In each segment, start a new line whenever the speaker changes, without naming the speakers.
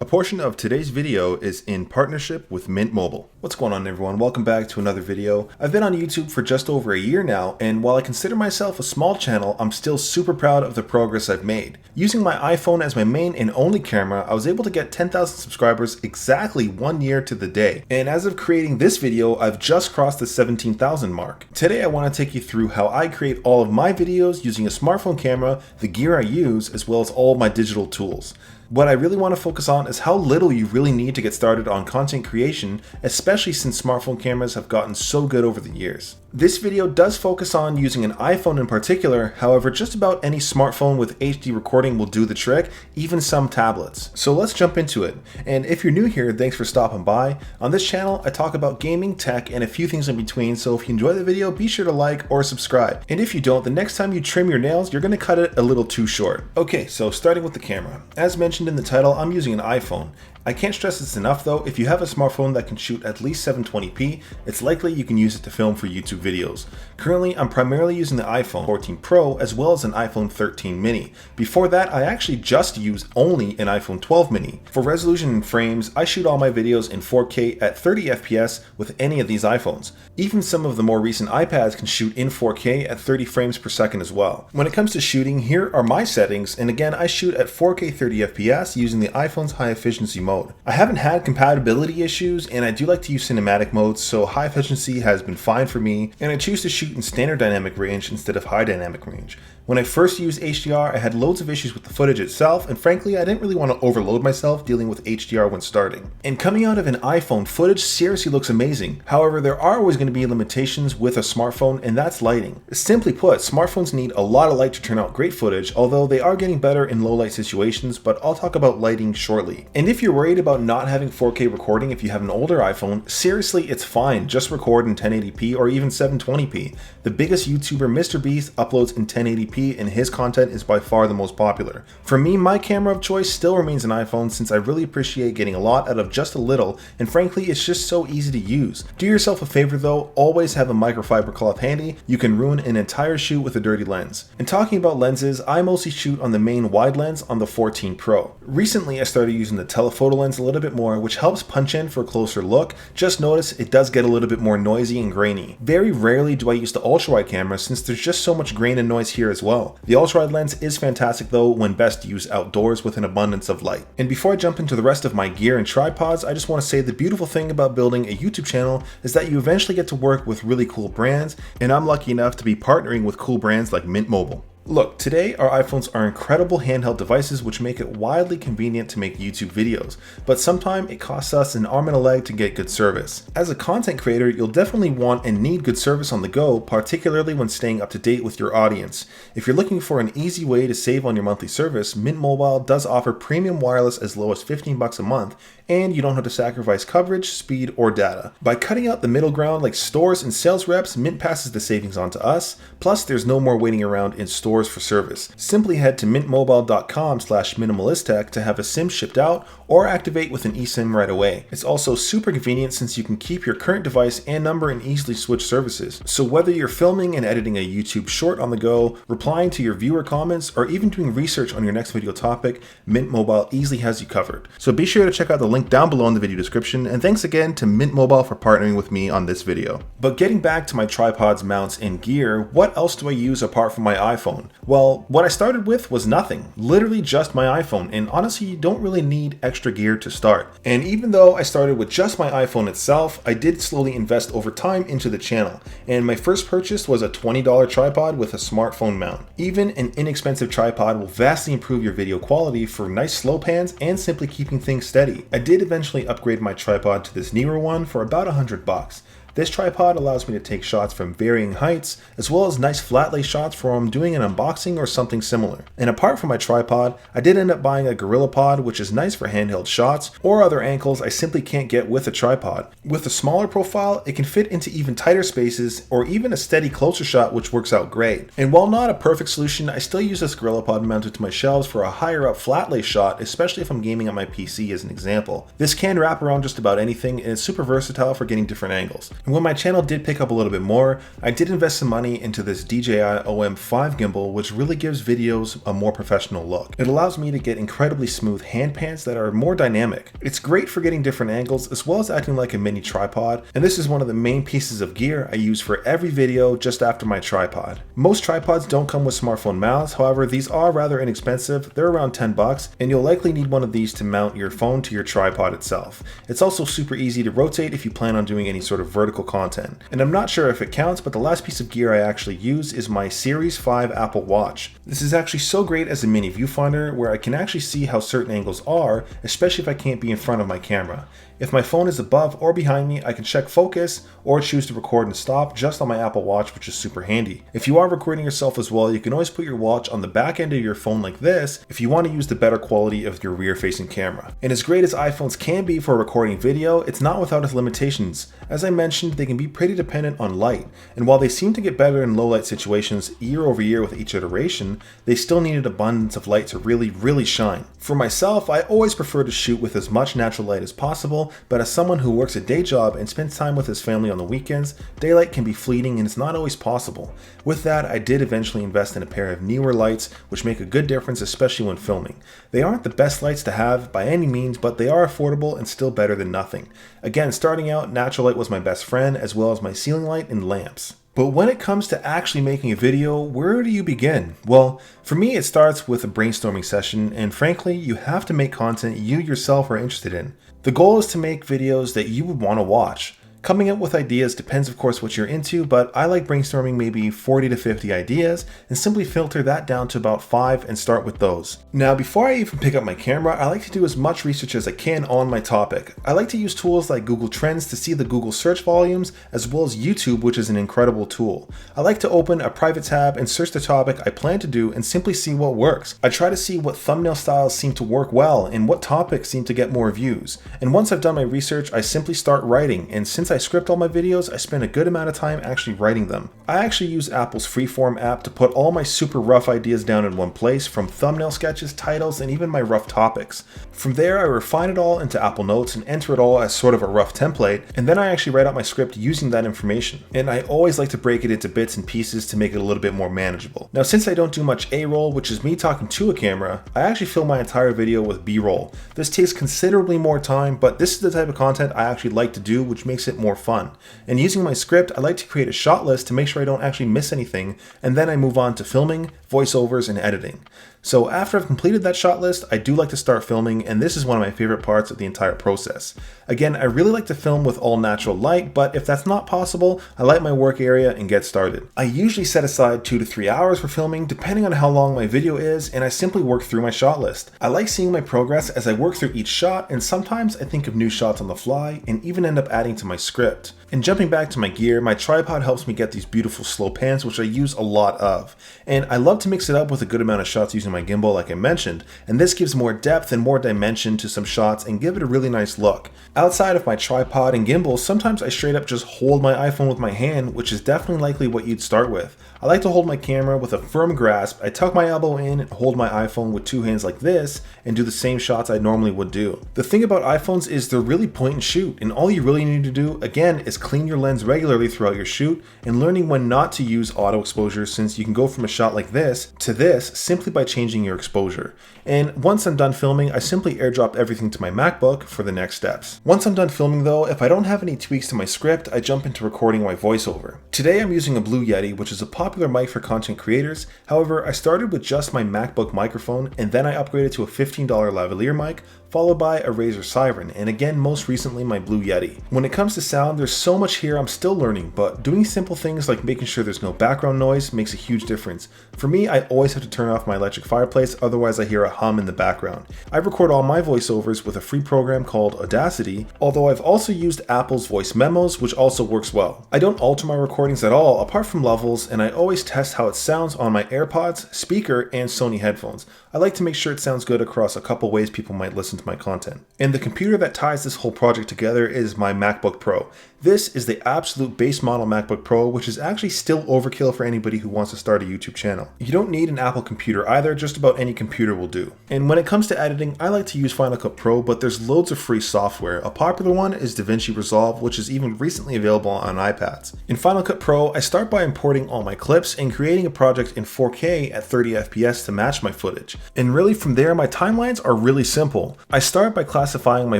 A portion of today's video is in partnership with Mint Mobile. What's going on, everyone? Welcome back to another video. I've been on YouTube for just over a year now, and while I consider myself a small channel, I'm still super proud of the progress I've made. Using my iPhone as my main and only camera, I was able to get 10,000 subscribers exactly 1 year to the day. And as of creating this video, I've just crossed the 17,000 mark. Today, I want to take you through how I create all of my videos using a smartphone camera, the gear I use, as well as all my digital tools. What I really want to focus on is how little you really need to get started on content creation, especially since smartphone cameras have gotten so good over the years. This video does focus on using an iPhone in particular, however just about any smartphone with HD recording will do the trick, even some tablets. So let's jump into it. And if you're new here, thanks for stopping by. On this channel, I talk about gaming, tech, and a few things in between, so if you enjoy the video, be sure to like or subscribe. And if you don't, the next time you trim your nails, you're going to cut it a little too short. Okay, so starting with the camera. As mentioned in the title, I'm using an iPhone. I can't stress this enough though, if you have a smartphone that can shoot at least 720p, it's likely you can use it to film for YouTube videos. Currently, I'm primarily using the iPhone 14 Pro as well as an iPhone 13 mini. Before that, I actually just use only an iPhone 12 mini. For resolution and frames, I shoot all my videos in 4K at 30 FPS with any of these iPhones. Even some of the more recent iPads can shoot in 4K at 30 frames per second as well. When it comes to shooting, here are my settings, and again, I shoot at 4K 30 FPS using the iPhone's high efficiency mode. I haven't had compatibility issues, and I do like to use cinematic modes, so high efficiency has been fine for me, and I choose to shoot in standard dynamic range instead of high dynamic range. When I first used HDR, I had loads of issues with the footage itself, and frankly, I didn't really want to overload myself dealing with HDR when starting. And coming out of an iPhone, footage seriously looks amazing. However, there are always going to be limitations with a smartphone, and that's lighting. Simply put, smartphones need a lot of light to turn out great footage, although they are getting better in low light situations, but I'll talk about lighting shortly. And if you're worried about not having 4K recording if you have an older iPhone, seriously, it's fine. Just record in 1080p or even 720p. The biggest YouTuber, MrBeast, uploads in 1080p, and his content is by far the most popular. For me, my camera of choice still remains an iPhone since I really appreciate getting a lot out of just a little, and frankly, it's just so easy to use. Do yourself a favor though, always have a microfiber cloth handy. You can ruin an entire shoot with a dirty lens. And talking about lenses, I mostly shoot on the main wide lens on the 14 Pro. Recently, I started using the telephoto lens a little bit more, which helps punch in for a closer look. Just notice it does get a little bit more noisy and grainy. Very rarely do I use the ultra-wide camera since there's just so much grain and noise here as well. The ultra-wide lens is fantastic though when best used outdoors with an abundance of light. And before I jump into the rest of my gear and tripods, I just want to say the beautiful thing about building a YouTube channel is that you eventually get to work with really cool brands, and I'm lucky enough to be partnering with cool brands like Mint Mobile. Look, today our iPhones are incredible handheld devices which make it wildly convenient to make YouTube videos, but sometimes it costs us an arm and a leg to get good service. As a content creator, you'll definitely want and need good service on the go, particularly when staying up to date with your audience. If you're looking for an easy way to save on your monthly service, Mint Mobile does offer premium wireless as low as $15 a month, and you don't have to sacrifice coverage, speed, or data. By cutting out the middle ground like stores and sales reps, Mint passes the savings on to us, plus there's no more waiting around in stores for service. Simply head to mintmobile.com/MinimalisTech to have a SIM shipped out or activate with an eSIM right away. It's also super convenient since you can keep your current device and number and easily switch services. So whether you're filming and editing a YouTube short on the go, replying to your viewer comments, or even doing research on your next video topic, Mint Mobile easily has you covered. So be sure to check out the link down below in the video description, and thanks again to Mint Mobile for partnering with me on this video. But getting back to my tripods, mounts, and gear, what else do I use apart from my iPhone? Well, what I started with was nothing, literally just my iPhone, and honestly you don't really need extra gear to start. And even though I started with just my iPhone itself, I did slowly invest over time into the channel, and my first purchase was a $20 tripod with a smartphone mount. Even an inexpensive tripod will vastly improve your video quality for nice slow pans and simply keeping things steady. I did eventually upgrade my tripod to this newer one for about $100. This tripod allows me to take shots from varying heights, as well as nice flat lay shots from doing an unboxing or something similar. And apart from my tripod, I did end up buying a GorillaPod, which is nice for handheld shots, or other angles I simply can't get with a tripod. With a smaller profile, it can fit into even tighter spaces, or even a steady closer shot, which works out great. And while not a perfect solution, I still use this GorillaPod mounted to my shelves for a higher up flat lay shot, especially if I'm gaming on my PC as an example. This can wrap around just about anything, and it's super versatile for getting different angles. And when my channel did pick up a little bit more, I did invest some money into this DJI OM5 gimbal, which really gives videos a more professional look. It allows me to get incredibly smooth hand pans that are more dynamic. It's great for getting different angles as well as acting like a mini tripod, and this is one of the main pieces of gear I use for every video just after my tripod. Most tripods don't come with smartphone mounts, however these are rather inexpensive. They're around 10 bucks, and you'll likely need one of these to mount your phone to your tripod itself. It's also super easy to rotate if you plan on doing any sort of vertical content. And I'm not sure if it counts, but the last piece of gear I actually use is my Series 5 Apple Watch. This is actually so great as a mini viewfinder where I can actually see how certain angles are, especially if I can't be in front of my camera. If my phone is above or behind me, I can check focus or choose to record and stop just on my Apple Watch, which is super handy. If you are recording yourself as well, you can always put your watch on the back end of your phone like this if you want to use the better quality of your rear-facing camera. And as great as iPhones can be for recording video, it's not without its limitations. As I mentioned, they can be pretty dependent on light, and while they seem to get better in low light situations year over year with each iteration, they still need an abundance of light to really shine. For myself, I always prefer to shoot with as much natural light as possible, but as someone who works a day job and spends time with his family on the weekends, daylight can be fleeting and it's not always possible. With that, I did eventually invest in a pair of newer lights, which make a good difference, especially when filming. They aren't the best lights to have by any means, but they are affordable and still better than nothing. Again, starting out, natural light was my best friend, as well as my ceiling light and lamps. But when it comes to actually making a video, where do you begin? Well, for me, it starts with a brainstorming session, and frankly, you have to make content you yourself are interested in. The goal is to make videos that you would want to watch. Coming up with ideas depends of course what you're into, but I like brainstorming maybe 40 to 50 ideas and simply filter that down to about 5 and start with those. Now before I even pick up my camera, I like to do as much research as I can on my topic. I like to use tools like Google Trends to see the Google search volumes, as well as YouTube, which is an incredible tool. I like to open a private tab and search the topic I plan to do and simply see what works. I try to see what thumbnail styles seem to work well and what topics seem to get more views. And once I've done my research, I simply start writing, and since I script all my videos, I spend a good amount of time actually writing them. I actually use Apple's Freeform app to put all my super rough ideas down in one place, from thumbnail sketches, titles, and even my rough topics. From there, I refine it all into Apple Notes and enter it all as sort of a rough template, and then I actually write out my script using that information. And I always like to break it into bits and pieces to make it a little bit more manageable. Now, since I don't do much A-roll, which is me talking to a camera, I actually film my entire video with B-roll. This takes considerably more time, but this is the type of content I actually like to do, which makes it more fun. And using my script, I like to create a shot list to make sure I don't actually miss anything, and then I move on to filming, voiceovers, and editing. So after I've completed that shot list, I do like to start filming, and this is one of my favorite parts of the entire process. Again, I really like to film with all natural light, but if that's not possible, I light my work area and get started. I usually set aside 2 to 3 hours for filming, depending on how long my video is, and I simply work through my shot list. I like seeing my progress as I work through each shot, and sometimes I think of new shots on the fly, and even end up adding to my script. And jumping back to my gear, my tripod helps me get these beautiful slow pans, which I use a lot of. And I love to mix it up with a good amount of shots using my gimbal, like I mentioned, and this gives more depth and more dimension to some shots and give it a really nice look. Outside of my tripod and gimbal, sometimes I straight up just hold my iPhone with my hand, which is definitely likely what you'd start with. I like to hold my camera with a firm grasp. I tuck my elbow in and hold my iPhone with 2 hands like this and do the same shots I normally would do. The thing about iPhones is they're really point and shoot, and all you really need to do, again, is clean your lens regularly throughout your shoot and learning when not to use auto exposure, since you can go from a shot like this to this simply by changing your exposure. And once I'm done filming, I simply airdrop everything to my MacBook for the next steps. Once I'm done filming though, if I don't have any tweaks to my script, I jump into recording my voiceover. Today I'm using a Blue Yeti, which is a popular mic for content creators. However, I started with just my MacBook microphone, and then I upgraded to a $15 lavalier mic, followed by a Razer Siren, and again most recently my Blue Yeti. When it comes to sound, there's so much here I'm still learning, but doing simple things like making sure there's no background noise makes a huge difference. For me, I always have to turn off my electric fireplace, otherwise I hear a hum in the background. I record all my voiceovers with a free program called Audacity, although I've also used Apple's voice memos, which also works well. I don't alter my recordings at all apart from levels, and I always test how it sounds on my AirPods, speaker, and Sony headphones. I like to make sure it sounds good across a couple ways people might listen to my content. And the computer that ties this whole project together is my MacBook Pro. This is the absolute base model MacBook Pro, which is actually still overkill for anybody who wants to start a YouTube channel. You don't need an Apple computer either, just about any computer will do. And when it comes to editing, I like to use Final Cut Pro, but there's loads of free software. A popular one is DaVinci Resolve, which is even recently available on iPads. In Final Cut Pro, I start by importing all my clips and creating a project in 4K at 30 FPS to match my footage. And really from there, my timelines are really simple. I start by classifying my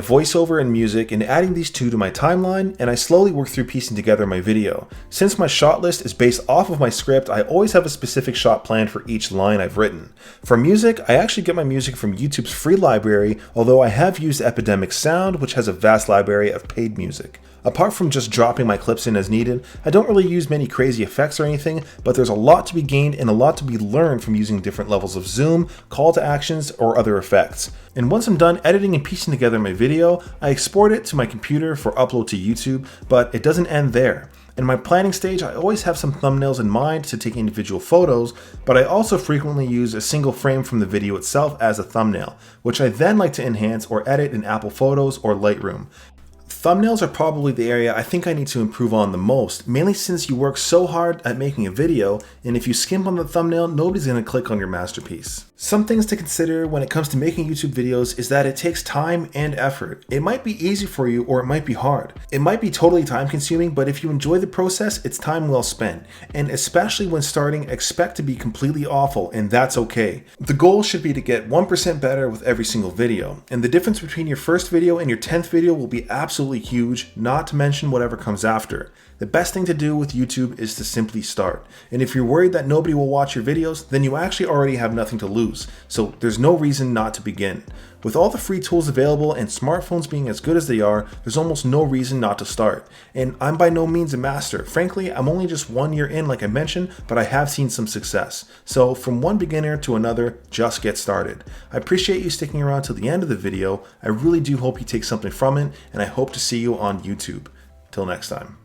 voiceover and music and adding these two to my timeline, and I slowly work through piecing together my video. Since my shot list is based off of my script, I always have a specific shot planned for each line I've written. For music, I actually get my music from YouTube's free library, although I have used Epidemic Sound, which has a vast library of paid music. Apart from just dropping my clips in as needed, I don't really use many crazy effects or anything, but there's a lot to be gained and a lot to be learned from using different levels of zoom, call to actions, or other effects. And once I'm done editing and piecing together my video, I export it to my computer for upload to YouTube, but it doesn't end there. In my planning stage, I always have some thumbnails in mind to take individual photos, but I also frequently use a single frame from the video itself as a thumbnail, which I then like to enhance or edit in Apple Photos or Lightroom. Thumbnails are probably the area I think I need to improve on the most, mainly since you work so hard at making a video, and if you skimp on the thumbnail, nobody's going to click on your masterpiece. Some things to consider when it comes to making YouTube videos is that it takes time and effort. It might be easy for you or it might be hard. It might be totally time consuming, but if you enjoy the process, it's time well spent. And especially when starting, expect to be completely awful, and that's okay. The goal should be to get 1% better with every single video, and the difference between your first video and your 10th video will be absolutely huge, not to mention whatever comes after. The best thing to do with YouTube is to simply start. And if you're worried that nobody will watch your videos, then you actually already have nothing to lose. So there's no reason not to begin. With all the free tools available and smartphones being as good as they are, there's almost no reason not to start. And I'm by no means a master. Frankly, I'm only just 1 year in, like I mentioned, but I have seen some success. So from one beginner to another, just get started. I appreciate you sticking around till the end of the video. I really do hope you take something from it, and I hope to see you on YouTube. Till next time.